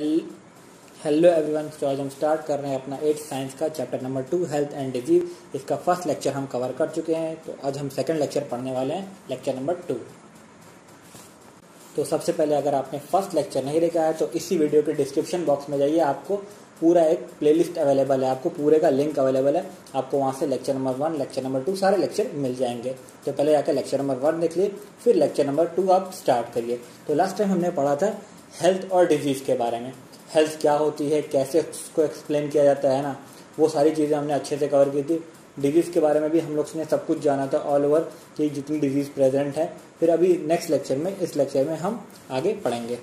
Hello everyone. तो आज हम स्टार्ट कर रहे हैं अपना 8th साइंस का chapter number 2 health and disease. इसका फर्स्ट लेक्चर हम कवर कर चुके हैं, तो आज हम सेकंड लेक्चर पढ़ने वाले हैं, लेक्चर नंबर 2। तो सबसे पहले अगर आपने फर्स्ट लेक्चर नहीं देखा है तो इसी वीडियो के डिस्क्रिप्शन बॉक्स में जाइए, आपको पूरा एक प्लेलिस्ट अवेलेबल है, आपको पूरे का लिंक अवेलेबल है, आपको वहाँ से लेक्चर नंबर 1 लेक्चर नंबर 2 सारे लेक्चर मिल जाएंगे। तो पहले जाकर लेक्चर नंबर 1 देख लिए, फिर लेक्चर नंबर 2 आप स्टार्ट करिए। तो लास्ट टाइम हमने पढ़ा था हेल्थ और डिजीज़ के बारे में, हेल्थ क्या होती है, कैसे उसको एक्सप्लेन किया जाता है ना, वो सारी चीज़ें हमने अच्छे से कवर की थी। डिजीज़ के बारे में भी हम लोग ने सब कुछ जाना था, ऑल ओवर कि जितनी डिजीज़ प्रेजेंट है। फिर अभी नेक्स्ट लेक्चर में, इस लेक्चर में हम आगे पढ़ेंगे।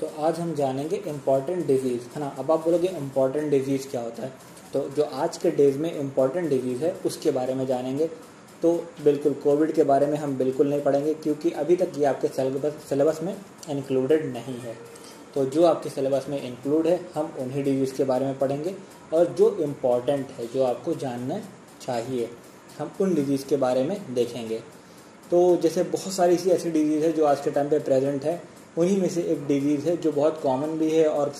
तो आज हम जानेंगे इम्पॉर्टेंट डिजीज़, है ना। अब आप बोलोगे इम्पॉर्टेंट डिजीज़ क्या होता है, तो जो आज के डेज में इम्पॉर्टेंट डिजीज़ है उसके बारे में जानेंगे। तो बिल्कुल कोविड के बारे में हम बिल्कुल नहीं पढ़ेंगे, क्योंकि अभी तक ये आपके सिलेबस में इंक्लूडेड नहीं है। तो जो आपके सिलेबस में इंक्लूड है हम उन्हीं डिजीज़ के बारे में पढ़ेंगे, और जो इम्पॉर्टेंट है, जो आपको जानना चाहिए, हम उन डिजीज़ के बारे में देखेंगे। तो जैसे बहुत सारी ऐसी डिजीज़ है जो आज के टाइम पे प्रेजेंट है, उन्हीं में से एक डिजीज़ है जो बहुत कॉमन भी है और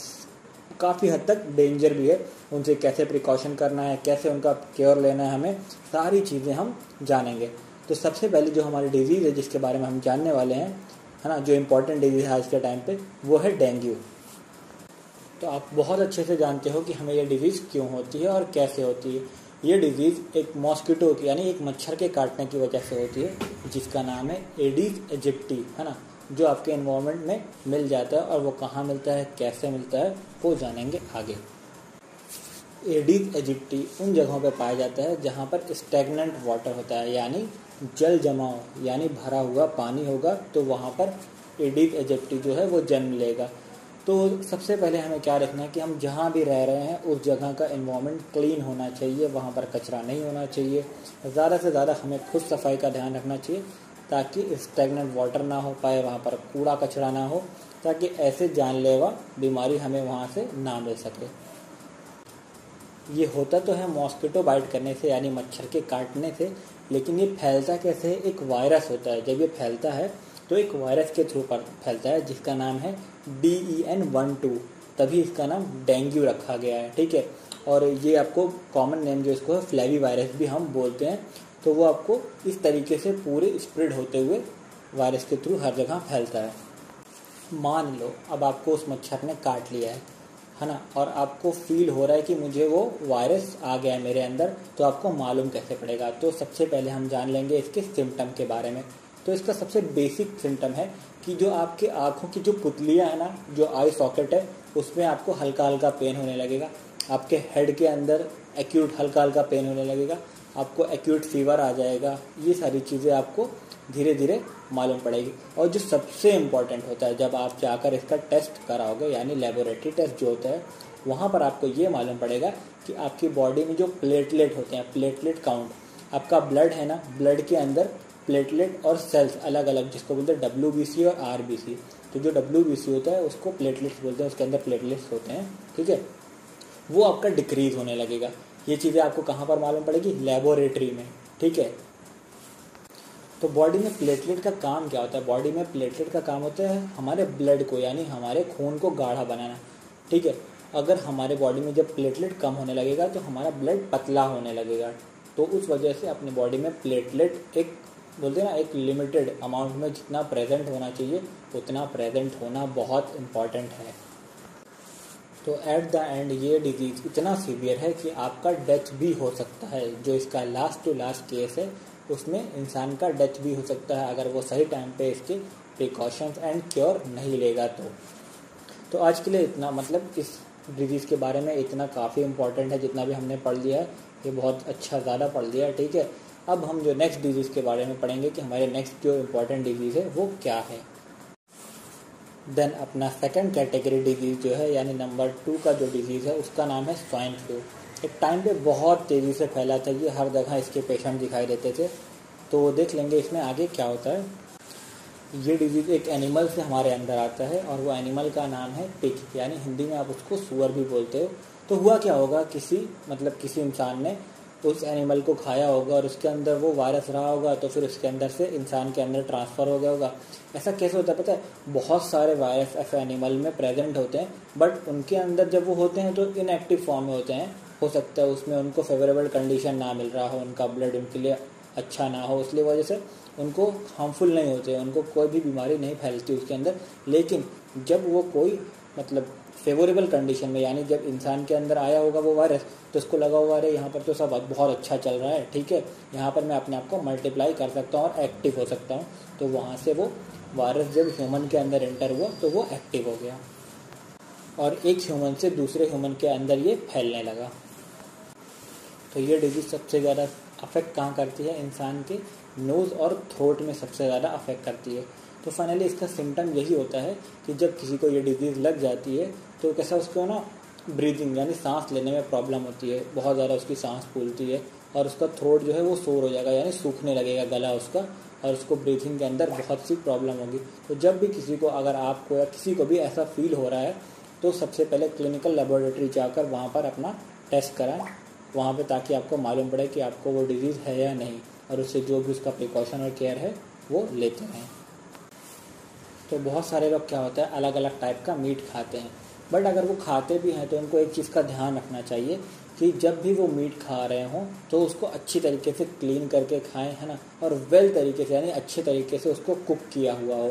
काफ़ी हद तक डेंजर भी है। उनसे कैसे प्रिकॉशन करना है, कैसे उनका केयर लेना है, हमें सारी चीज़ें हम जानेंगे। तो सबसे पहले जो हमारी डिजीज़ है जिसके बारे में हम जानने वाले हैं, है ना, जो इम्पोर्टेंट डिजीज़ है आज के टाइम पे, वो है डेंगू। तो आप बहुत अच्छे से जानते हो कि हमें ये डिजीज़ क्यों होती है और कैसे होती है। ये डिजीज़ एक मॉस्किटो की, यानी एक मच्छर के काटने की वजह से होती है, जिसका नाम है एडिस एजिप्टी, है ना, जो आपके एनवायरनमेंट में मिल जाता है। और वो कहाँ मिलता है, कैसे मिलता है, वो जानेंगे आगे। एडिस एजिप्टी उन जगहों पे पाया जाता है जहाँ पर स्टैग्नेंट वाटर होता है, यानी जल जमाव, यानी भरा हुआ पानी होगा, तो वहाँ पर एडिस एजिप्टी जो है वो जन्म लेगा। तो सबसे पहले हमें क्या रखना है कि हम जहाँ भी रह रहे हैं उस जगह का एनवायरनमेंट क्लीन होना चाहिए, वहाँ पर कचरा नहीं होना चाहिए। ज़्यादा से ज़्यादा हमें खुद सफाई का ध्यान रखना चाहिए, ताकि स्टैग्नेंट वाटर ना हो पाए, वहाँ पर कूड़ा कचरा ना हो, ताकि ऐसे जानलेवा बीमारी हमें वहाँ से ना मिल सके। ये होता तो है मॉस्किटो बाइट करने से, यानी मच्छर के काटने से, लेकिन ये फैलता कैसे है, एक वायरस होता है। जब ये फैलता है तो एक वायरस के थ्रू फैलता है, जिसका नाम है DEN12, तभी इसका नाम डेंगू रखा गया है, ठीक है। और ये आपको कॉमन नेम जो इसको है फ्लैवी वायरस भी हम बोलते हैं। तो वो आपको इस तरीके से पूरे स्प्रेड होते हुए वायरस के थ्रू हर जगह फैलता है। मान लो अब आपको उस मच्छर ने काट लिया है ना, और आपको फील हो रहा है कि मुझे वो वायरस आ गया है मेरे अंदर, तो आपको मालूम कैसे पड़ेगा। तो सबसे पहले हम जान लेंगे इसके सिम्टम के बारे में। तो इसका सबसे बेसिक सिम्टम है कि जो आपके आँखों की जो पुतलियाँ है ना, जो आई सॉकेट है, उसमें आपको हल्का हल्का पेन होने लगेगा। आपके हेड के अंदर एक्यूट हल्का हल्का पेन होने लगेगा, आपको एक्यूट फीवर आ जाएगा। ये सारी चीज़ें आपको धीरे धीरे मालूम पड़ेगी। और जो सबसे इम्पॉर्टेंट होता है, जब आप जाकर इसका टेस्ट कराओगे, यानी लेबोरेटरी टेस्ट जो होता है, वहाँ पर आपको ये मालूम पड़ेगा कि आपकी बॉडी में जो प्लेटलेट होते हैं, प्लेटलेट काउंट, आपका ब्लड है ना, ब्लड के अंदर प्लेटलेट और सेल्स अलग अलग, जिसको बोलते हैं WBC और RBC। तो जो WBC होता है उसको प्लेटलेट्स बोलते हैं, उसके अंदर प्लेटलेट्स होते हैं, ठीक है, वो आपका डिक्रीज होने लगेगा। ये चीज़ें आपको कहाँ पर मालूम पड़ेगी, लेबोरेटरी में, ठीक है। तो बॉडी में प्लेटलेट का काम क्या होता है, बॉडी में प्लेटलेट का काम होता है हमारे ब्लड को, यानी हमारे खून को गाढ़ा बनाना, ठीक है। अगर हमारे बॉडी में जब प्लेटलेट कम होने लगेगा तो हमारा ब्लड पतला होने लगेगा। तो उस वजह से अपनी बॉडी में प्लेटलेट एक बोलते हैं ना, एक लिमिटेड अमाउंट में जितना प्रेजेंट होना चाहिए उतना प्रेजेंट होना बहुत इम्पॉर्टेंट है। तो एट द एंड ये डिजीज़ इतना सीवियर है कि आपका डेथ भी हो सकता है। जो इसका लास्ट टू लास्ट केस है, उसमें इंसान का डेथ भी हो सकता है, अगर वो सही टाइम पे इसके प्रिकॉशंस एंड क्योर नहीं लेगा। तो आज के लिए इतना, मतलब इस डिजीज़ के बारे में इतना काफ़ी इम्पॉर्टेंट है। जितना भी हमने पढ़ लिया है ये बहुत अच्छा, ज़्यादा पढ़ लिया है, ठीक है। अब हम जो नेक्स्ट डिजीज़ के बारे में पढ़ेंगे कि हमारे नेक्स्ट जो इम्पॉर्टेंट डिजीज़ है वो क्या है। देन अपना सेकंड कैटेगरी डिजीज़ जो है, यानी नंबर 2 का जो डिजीज़ है, उसका नाम है स्वाइन फ्लू। एक टाइम पे बहुत तेज़ी से फैला था ये, हर जगह इसके पेशेंट दिखाई देते थे। तो देख लेंगे इसमें आगे क्या होता है। ये डिजीज़ एक एनिमल से हमारे अंदर आता है, और वो एनिमल का नाम है पिग, यानी हिंदी में आप उसको सुअर भी बोलते हो। तो हुआ क्या होगा, किसी इंसान ने उस एनिमल को खाया होगा और उसके अंदर वो वायरस रहा होगा, तो फिर उसके अंदर से इंसान के अंदर ट्रांसफ़र हो गया होगा। ऐसा कैसे होता है पता है? बहुत सारे वायरस ऐसे एनिमल में प्रेजेंट होते हैं, बट उनके अंदर जब वो होते हैं तो इनएक्टिव फॉर्म में होते हैं। हो सकता है उसमें उनको फेवरेबल कंडीशन ना मिल रहा हो, उनका ब्लड उनके लिए अच्छा ना हो, इसलिए वजह से उनको हार्मफुल नहीं होते, उनको कोई भी बीमारी नहीं फैलती उसके अंदर। लेकिन जब वो कोई मतलब फेवरेबल कंडीशन में, यानी जब इंसान के अंदर आया होगा वो वायरस, तो उसको लगा हुआ अरे यहाँ पर तो सब बहुत अच्छा चल रहा है, ठीक है, यहाँ पर मैं अपने आप को मल्टीप्लाई कर सकता हूँ और एक्टिव हो सकता हूँ। तो वहाँ से वो वायरस जब ह्यूमन के अंदर एंटर हुआ तो वो एक्टिव हो गया और एक ह्यूमन से दूसरे ह्यूमन के अंदर ये फैलने लगा। तो ये डिजीज़ सबसे ज़्यादा अफेक्ट कहाँ करती है? इंसान के नोज़ और थ्रोट में सबसे ज़्यादा अफेक्ट करती है। तो फाइनली इसका सिम्टम यही होता है कि जब किसी को ये डिजीज़ लग जाती है तो कैसा उसको ना ब्रीदिंग यानी सांस लेने में प्रॉब्लम होती है, बहुत ज़्यादा उसकी सांस फूलती है और उसका थ्रोट जो है वो सोर हो जाएगा, यानी सूखने लगेगा गला उसका, और उसको ब्रीथिंग के अंदर बहुत सी प्रॉब्लम होगी। तो जब भी किसी को, अगर आपको या किसी को भी ऐसा फील हो रहा है, तो सबसे पहले क्लिनिकल लेबोरेटरी जाकर वहाँ पर अपना टेस्ट कराएं वहाँ पे, ताकि आपको मालूम पड़े कि आपको वो डिजीज़ है या नहीं, और उससे जो भी उसका प्रिकॉशन और केयर है वो लेते रहें। तो बहुत सारे लोग क्या होता है अलग अलग टाइप का मीट खाते हैं, बट अगर वो खाते भी हैं तो उनको एक चीज़ का ध्यान रखना चाहिए कि जब भी वो मीट खा रहे हों तो उसको अच्छी तरीके से क्लीन करके खाएं, है ना, और वेल तरीके से यानी अच्छे तरीके से उसको कुक किया हुआ हो,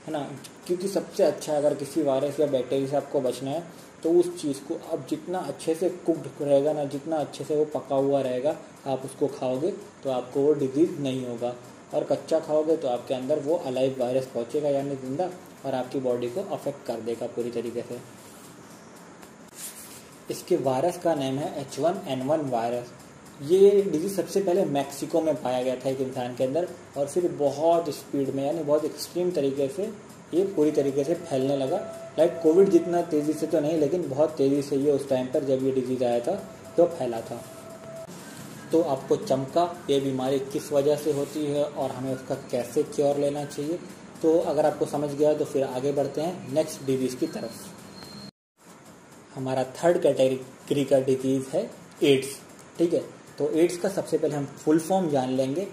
है ना, क्योंकि सबसे अच्छा अगर किसी वायरस या बैक्टीरिया से आपको बचना है तो उस चीज़ को अब जितना अच्छे से कुक्ड रहेगा ना, जितना अच्छे से वो पका हुआ रहेगा, आप उसको खाओगे तो आपको वो डिजीज़ नहीं होगा। और कच्चा खाओगे तो आपके अंदर वो अलाइव वायरस पहुंचेगा यानी जिंदा, और आपकी बॉडी को अफेक्ट कर देगा पूरी तरीके से। इसके वायरस का नेम है H1N1 वायरस। ये डिजीज़ सबसे पहले मैक्सिको में पाया गया था एक इंसान के अंदर, और फिर बहुत स्पीड में यानी बहुत एक्सट्रीम तरीके से ये पूरी तरीके से फैलने लगा। लाइक कोविड जितना तेज़ी से तो नहीं, लेकिन बहुत तेज़ी से ये उस टाइम पर जब ये डिजीज़ आया था तो फैला था। तो आपको चमका ये बीमारी किस वजह से होती है और हमें उसका कैसे क्योर लेना चाहिए, तो अगर आपको समझ गया तो फिर आगे बढ़ते हैं नेक्स्ट डिजीज़ की तरफ। हमारा थर्ड कैटेगरी का डिजीज़ है एड्स, ठीक है। तो एड्स का सबसे पहले हम फुल फॉर्म जान लेंगे।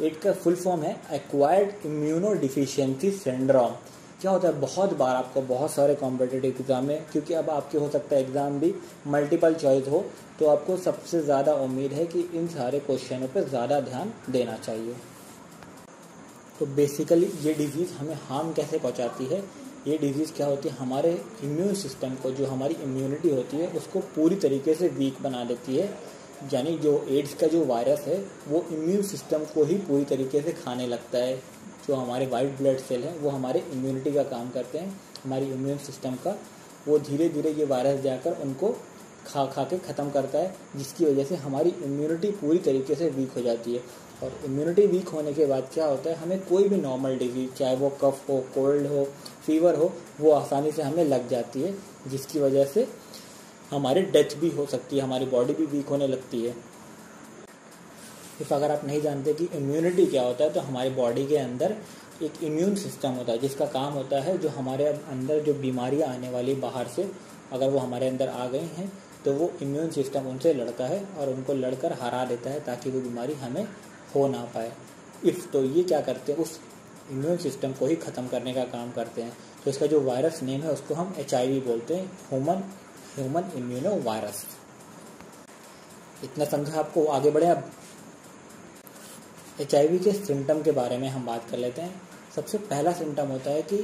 एड्स का फुल फॉर्म है एक्वायर्ड इम्यूनो डिफिशियेंसी सिंड्रोम। क्या होता है, बहुत बार आपको बहुत सारे कॉम्पिटिटिव एग्जाम में, क्योंकि अब आपके हो सकता है एग्ज़ाम भी मल्टीपल चॉइस हो, तो आपको सबसे ज़्यादा उम्मीद है कि इन सारे क्वेश्चनों पर ज़्यादा ध्यान देना चाहिए। तो बेसिकली ये डिजीज़ हमें हार्म कैसे पहुंचाती है? ये डिजीज़ क्या होती है, हमारे इम्यून सिस्टम को, जो हमारी इम्यूनिटी होती है उसको पूरी तरीके से वीक बना देती है। यानी जो एड्स का जो वायरस है वो इम्यून सिस्टम को ही पूरी तरीके से खाने लगता है। जो हमारे वाइट ब्लड सेल हैं वो हमारे इम्यूनिटी का काम करते हैं, हमारी इम्यून सिस्टम का, वो धीरे धीरे ये वायरस जाकर उनको खा के ख़त्म करता है, जिसकी वजह से हमारी इम्यूनिटी पूरी तरीके से वीक हो जाती है। और इम्यूनिटी वीक होने के बाद क्या होता है, हमें कोई भी नॉर्मल डिजीज़, चाहे वो कफ हो, कोल्ड हो, फीवर हो, वो आसानी से हमें लग जाती है, जिसकी वजह से हमारी डेथ भी हो सकती है, हमारी बॉडी भी वीक होने लगती है। इफ अगर आप नहीं जानते कि इम्यूनिटी क्या होता है, तो हमारी बॉडी के अंदर एक इम्यून सिस्टम होता है जिसका काम होता है जो हमारे अंदर जो बीमारियां आने वाली बाहर से, अगर वो हमारे अंदर आ गई हैं तो वो इम्यून सिस्टम उनसे लड़ता है और उनको लड़कर हरा देता है ताकि वो बीमारी हमें हो ना पाए। तो ये क्या करते हैं, उस इम्यून सिस्टम को ही ख़त्म करने का काम करते हैं। तो इसका जो वायरस नेम है उसको हम HIV बोलते हैं, ह्यूमन इम्यूनो वायरस। इतना समझा आपको, आगे बढ़े। अब HIV के सिम्टम के बारे में हम बात कर लेते हैं। सबसे पहला सिम्टम होता है कि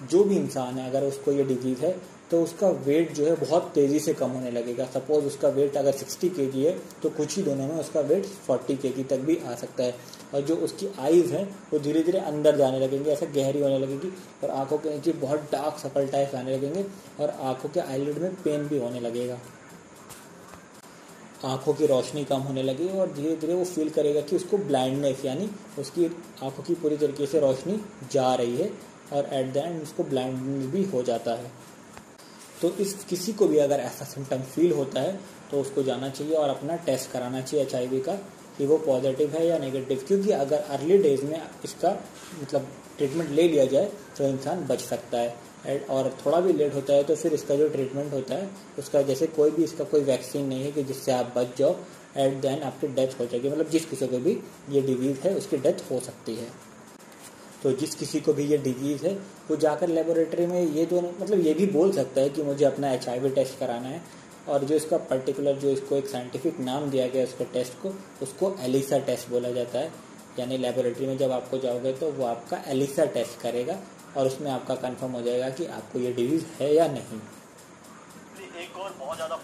जो भी इंसान है अगर उसको ये डिजीज़ है तो उसका वेट जो है बहुत तेज़ी से कम होने लगेगा। सपोज़ उसका वेट अगर 60 kg है तो कुछ ही दिनों में उसका वेट 40 kg तक भी आ सकता है। और जो उसकी आईज़ हैं वो धीरे धीरे अंदर जाने लगेंगी, ऐसे गहरी होने लगेगी, और आंखों के नीचे बहुत डार्क सर्कल टाइप आने लगेंगे, और आंखों के आईलिड में पेन भी होने लगेगा। आंखों की रोशनी कम होने लगी और धीरे धीरे वो फील करेगा कि उसको ब्लाइंडनेस, यानी उसकी आंखों की पूरी तरीके से रोशनी जा रही है, और एट द एंड उसको ब्लाइंडनेस भी हो जाता है। तो इस किसी को भी अगर ऐसा सिम्टम फील होता है तो उसको जाना चाहिए और अपना टेस्ट कराना चाहिए HIV का, कि वो पॉजिटिव है या नेगेटिव, क्योंकि अगर अर्ली डेज में इसका मतलब ट्रीटमेंट ले लिया जाए तो इंसान बच सकता है, और थोड़ा भी लेट होता है तो फिर इसका जो ट्रीटमेंट होता है उसका जैसे कोई भी इसका कोई वैक्सीन नहीं है कि जिससे आप बच जाओ, एट द एंड आपकी डेथ हो जाएगी। मतलब जिस किसी को भी ये डिजीज़ है उसकी डेथ हो सकती है। तो जिस किसी को भी ये डिजीज़ है वो जाकर लेबोरेटरी में ये दोनों मतलब ये भी बोल सकता है कि मुझे अपना HIV टेस्ट कराना है, और जो इसका पर्टिकुलर जो इसको एक साइंटिफिक नाम दिया गया उसके टेस्ट को, उसको एलिसा टेस्ट बोला जाता है। यानी लेबोरेटरी में जब आपको जाओगे तो वो आपका एलिसा टेस्ट करेगा और उसमें आपका कंफर्म हो जाएगा कि आपको ये डिजीज़ है या नहीं। एक और बहुत ज़्यादा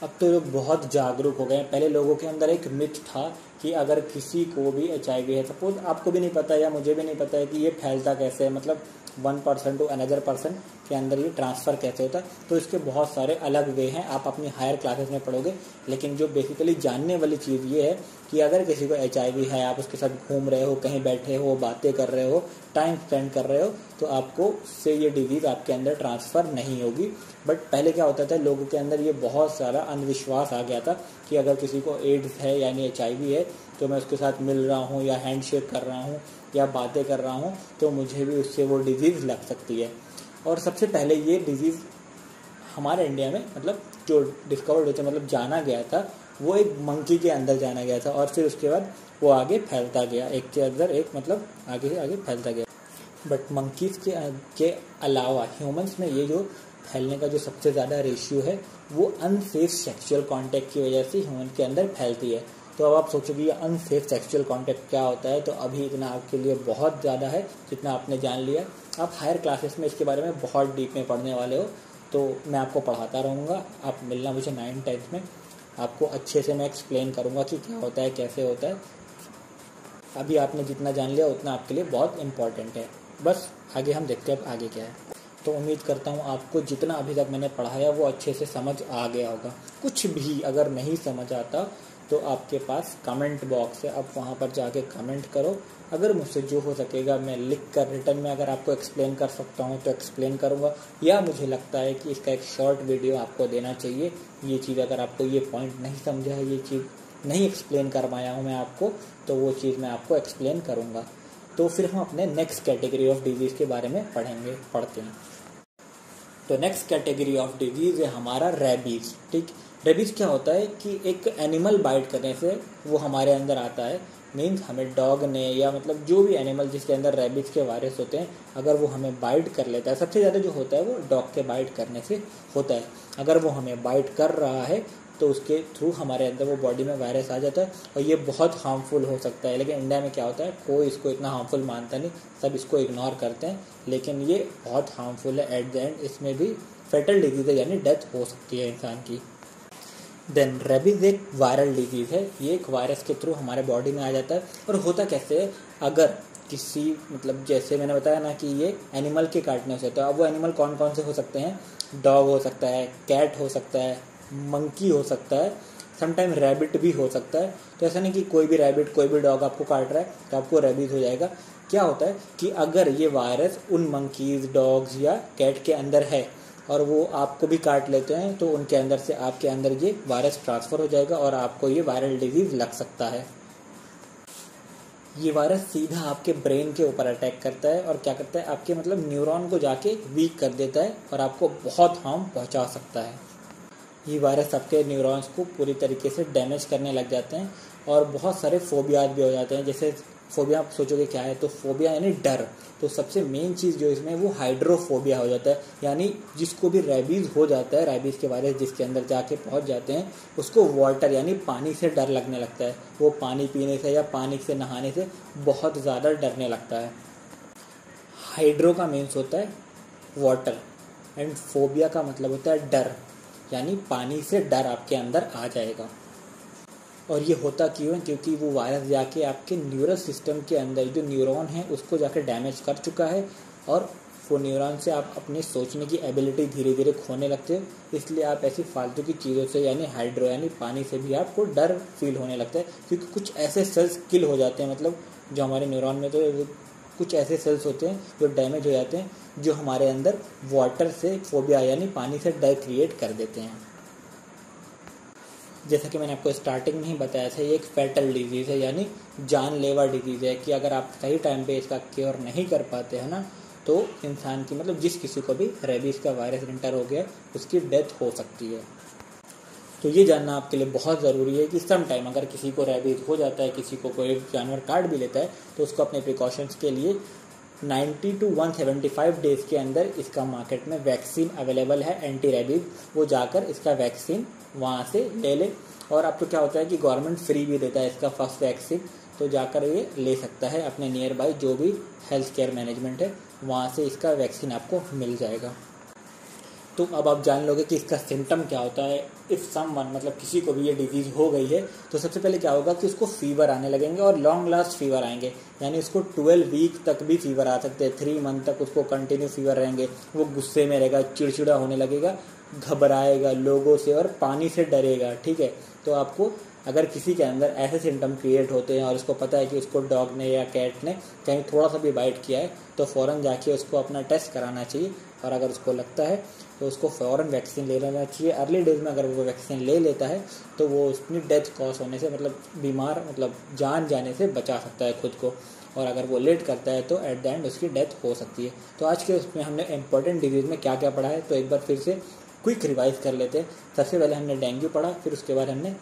अब तो लोग बहुत जागरूक हो गए हैं। पहले लोगों के अंदर एक मिथ था कि अगर किसी को भी HIV है, सपोज आपको भी नहीं पता या मुझे भी नहीं पता है कि ये फैलता कैसे है, मतलब 1% टू अनदर पर्सन के अंदर ये ट्रांसफ़र कैसे होता है, तो इसके बहुत सारे अलग वे हैं, आप अपनी हायर क्लासेस में पढ़ोगे। लेकिन जो बेसिकली जानने वाली चीज़ ये है कि अगर किसी को HIV है, आप उसके साथ घूम रहे हो, कहीं बैठे हो, बातें कर रहे हो, टाइम स्पेंड कर रहे हो, तो आपको उससे ये डिजीज़ आपके अंदर ट्रांसफ़र नहीं होगी। बट पहले क्या होता था, लोगों के अंदर ये बहुत सारा अंधविश्वास आ गया था कि अगर किसी को एड्स है यानी HIV है तो मैं उसके साथ मिल रहा हूँ या हैंडशेक कर रहा हूँ या बातें कर रहा हूँ तो मुझे भी उससे वो डिजीज़ लग सकती है। और सबसे पहले ये डिजीज़ हमारे इंडिया में मतलब जो डिस्कवर्ड होते मतलब जाना गया था वो एक मंकी के अंदर जाना गया था, और फिर उसके बाद वो आगे फैलता गया, एक के अंदर एक मतलब आगे से आगे फैलता गया। बट मंकीज़ के अलावा ह्यूमंस में ये जो फैलने का जो सबसे ज़्यादा रेशियो है वो अनसेफ सेक्सुअल कांटेक्ट की वजह से ह्यूमन के अंदर फैलती है। तो अब आप सोचोगे ये अनसेफ सेक्सुअल कांटेक्ट क्या होता है, तो अभी इतना आपके लिए बहुत ज़्यादा है जितना आपने जान लिया। आप हायर क्लासेस में इसके बारे में बहुत डीप में पढ़ने वाले हो, तो मैं आपको पढ़ाता रहूँगा। आप मिलना मुझे 9th-10th में, आपको अच्छे से मैं एक्सप्लेन करूँगा कि क्या होता है, कैसे होता है। अभी आपने जितना जान लिया उतना आपके लिए बहुत इम्पॉर्टेंट है। बस आगे हम देखते हैं अब आगे क्या है। तो उम्मीद करता हूँ आपको जितना अभी तक मैंने पढ़ाया वो अच्छे से समझ आ गया होगा। कुछ भी अगर नहीं समझ आता तो आपके पास कमेंट बॉक्स है, आप वहाँ पर जाके कमेंट करो। अगर मुझसे जो हो सकेगा मैं लिख कर रिटर्न में अगर आपको एक्सप्लेन कर सकता हूँ तो एक्सप्लेन करूँगा, या मुझे लगता है कि इसका एक शॉर्ट वीडियो आपको देना चाहिए। ये चीज़ अगर आपको ये पॉइंट नहीं समझा है, ये चीज़ नहीं एक्सप्लेन कर पाया हूँ मैं आपको, तो वो चीज़ मैं आपको एक्सप्लेन करूँगा। तो फिर हम अपने नेक्स्ट कैटेगरी ऑफ डिजीज़ के बारे में पढ़ते हैं। तो नेक्स्ट कैटेगरी ऑफ डिजीज़ है हमारा रेबीज़। ठीक, रेबीज़ क्या होता है कि एक एनिमल बाइट करने से वो हमारे अंदर आता है। मीन्स हमें डॉग ने या मतलब जो भी एनिमल जिसके अंदर रेबीज़ के वायरस होते हैं, अगर वो हमें बाइट कर लेता है, सबसे ज़्यादा जो होता है वो डॉग के बाइट करने से होता है। अगर वो हमें बाइट कर रहा है तो उसके थ्रू हमारे अंदर वो बॉडी में वायरस आ जाता है और ये बहुत हार्मफुल हो सकता है। लेकिन इंडिया में क्या होता है, कोई इसको इतना हार्मफुल मानता नहीं, सब इसको इग्नोर करते हैं, लेकिन ये बहुत हार्मफुल है। एट द एंड इसमें भी फेटल डिजीज़ है, यानी डेथ हो सकती है इंसान की। देन रेबीज़ एक वायरल डिजीज़ है, ये एक वायरस के थ्रू हमारे बॉडी में आ जाता है। और होता कैसे है, अगर किसी मतलब जैसे मैंने बताया ना कि ये एनिमल के काटने से होता है। अब वो एनिमल कौन कौन से हो सकते हैं, डॉग हो सकता है, कैट हो सकता है, मंकी हो सकता है, समटाइम रैबिट भी हो सकता है। तो ऐसा नहीं कि कोई भी रैबिट कोई भी डॉग आपको काट रहा है तो आपको रेबीज़ हो जाएगा। क्या होता है कि अगर ये वायरस उन मंकीज़, डॉग्स या कैट के अंदर है और वो आपको भी काट लेते हैं तो उनके अंदर से आपके अंदर ये वायरस ट्रांसफ़र हो जाएगा और आपको ये वायरल डिजीज़ लग सकता है। ये वायरस सीधा आपके ब्रेन के ऊपर अटैक करता है और क्या करता है, आपके मतलब न्यूरॉन को जाके वीक कर देता है और आपको बहुत हार्म पहुंचा सकता है। ये वायरस आपके न्यूरॉन्स को पूरी तरीके से डैमेज करने लग जाते हैं और बहुत सारे फोबियाज भी हो जाते हैं। जैसे फोबिया आप सोचोगे क्या है, तो फोबिया यानी डर। तो सबसे मेन चीज़ जो इसमें वो हाइड्रोफोबिया हो जाता है, यानी जिसको भी रेबीज़ हो जाता है, रेबीज़ के वायरस जिसके अंदर जाके पहुंच जाते हैं, उसको वाटर यानी पानी से डर लगने लगता है। वो पानी पीने से या पानी से नहाने से बहुत ज़्यादा डरने लगता है। हाइड्रो का मीन्स होता है वाटर एंड फोबिया का मतलब होता है डर, यानी पानी से डर आपके अंदर आ जाएगा। और ये होता क्यों है, क्योंकि वो वायरस जाके आपके न्यूरल सिस्टम के अंदर जो न्यूरॉन है उसको जाके डैमेज कर चुका है और वो न्यूरॉन से आप अपनी सोचने की एबिलिटी धीरे धीरे खोने लगते हो। इसलिए आप ऐसी फालतू की चीज़ों से यानी हाइड्रो यानी पानी से भी आपको डर फील होने लगता है, क्योंकि कुछ ऐसे सेल्स किल हो जाते हैं, मतलब जो हमारे न्यूरॉन में तो कुछ ऐसे सेल्स होते हैं जो डैमेज हो जाते हैं, जो हमारे अंदर वाटर से फोबिया यानी पानी से डर क्रिएट कर देते हैं। जैसा कि मैंने आपको स्टार्टिंग में ही बताया था, ये एक फैटल डिजीज़ है, यानी जानलेवा डिजीज़ है कि अगर आप सही टाइम पे इसका क्योर नहीं कर पाते हैं ना, तो इंसान की मतलब जिस किसी को भी रेबीज़ का वायरस एंटर हो गया उसकी डेथ हो सकती है। तो ये जानना आपके लिए बहुत ज़रूरी है कि सम टाइम अगर किसी को रेबीज़ हो जाता है, किसी को कोई जानवर काट भी लेता है, तो उसको अपने प्रिकॉशंस के लिए 90 to 175 डेज़ के अंदर इसका मार्केट में वैक्सीन अवेलेबल है एंटी रेबीज़, वो जाकर इसका वैक्सीन वहाँ से ले ले। और अब तो क्या होता है कि गवर्नमेंट फ्री भी देता है इसका फर्स्ट वैक्सीन, तो जाकर ये ले सकता है अपने नियर बाई जो भी हेल्थ केयर मैनेजमेंट है, वहाँ से इसका वैक्सीन आपको मिल जाएगा। तो अब आप जान लोगे कि इसका सिम्टम क्या होता है। इफ़ समवन मतलब किसी को भी ये डिजीज़ हो गई है तो सबसे पहले क्या होगा कि उसको फीवर आने लगेंगे और लॉन्ग लास्ट फीवर आएंगे, यानी उसको 12 वीक तक भी फीवर आ सकते हैं, 3 मंथ तक उसको कंटिन्यू फीवर रहेंगे। वो गुस्से में रहेगा, चिड़चिड़ा होने लगेगा, घबराएगा लोगों से और पानी से डरेगा। ठीक है, तो आपको अगर किसी के अंदर ऐसे सिम्टम क्रिएट होते हैं और उसको पता है कि उसको डॉग ने या कैट ने कहीं थोड़ा सा भी बाइट किया है, तो फ़ौरन जाके उसको अपना टेस्ट कराना चाहिए। और अगर उसको लगता है तो उसको फ़ौरन वैक्सीन ले लेना चाहिए। अर्ली डेज में अगर वो वैक्सीन ले लेता है तो वो अपनी डेथ कॉज होने से मतलब बीमार मतलब जान जाने से बचा सकता है खुद को, और अगर वो लेट करता है तो एट द एंड उसकी डेथ हो सकती है। तो आज के उसमें हमने इंपॉर्टेंट डिजीज़ में क्या क्या पढ़ा है, तो एक बार फिर से क्विक रिवाइज कर लेते हैं। सबसे पहले हमने डेंगू पढ़ा, फिर उसके बाद हमने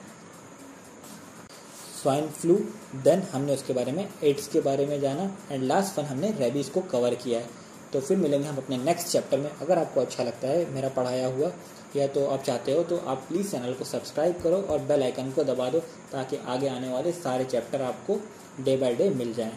स्वाइन फ्लू, देन हमने उसके बारे में एड्स के बारे में जाना, एंड लास्ट वन हमने रेबीज़ को कवर किया है। तो फिर मिलेंगे हम अपने नेक्स्ट चैप्टर में। अगर आपको अच्छा लगता है मेरा पढ़ाया हुआ या तो आप चाहते हो तो आप प्लीज़ चैनल को सब्सक्राइब करो और बेल आइकन को दबा दो, ताकि आगे आने वाले सारे चैप्टर आपको डे बाय डे मिल जाएं।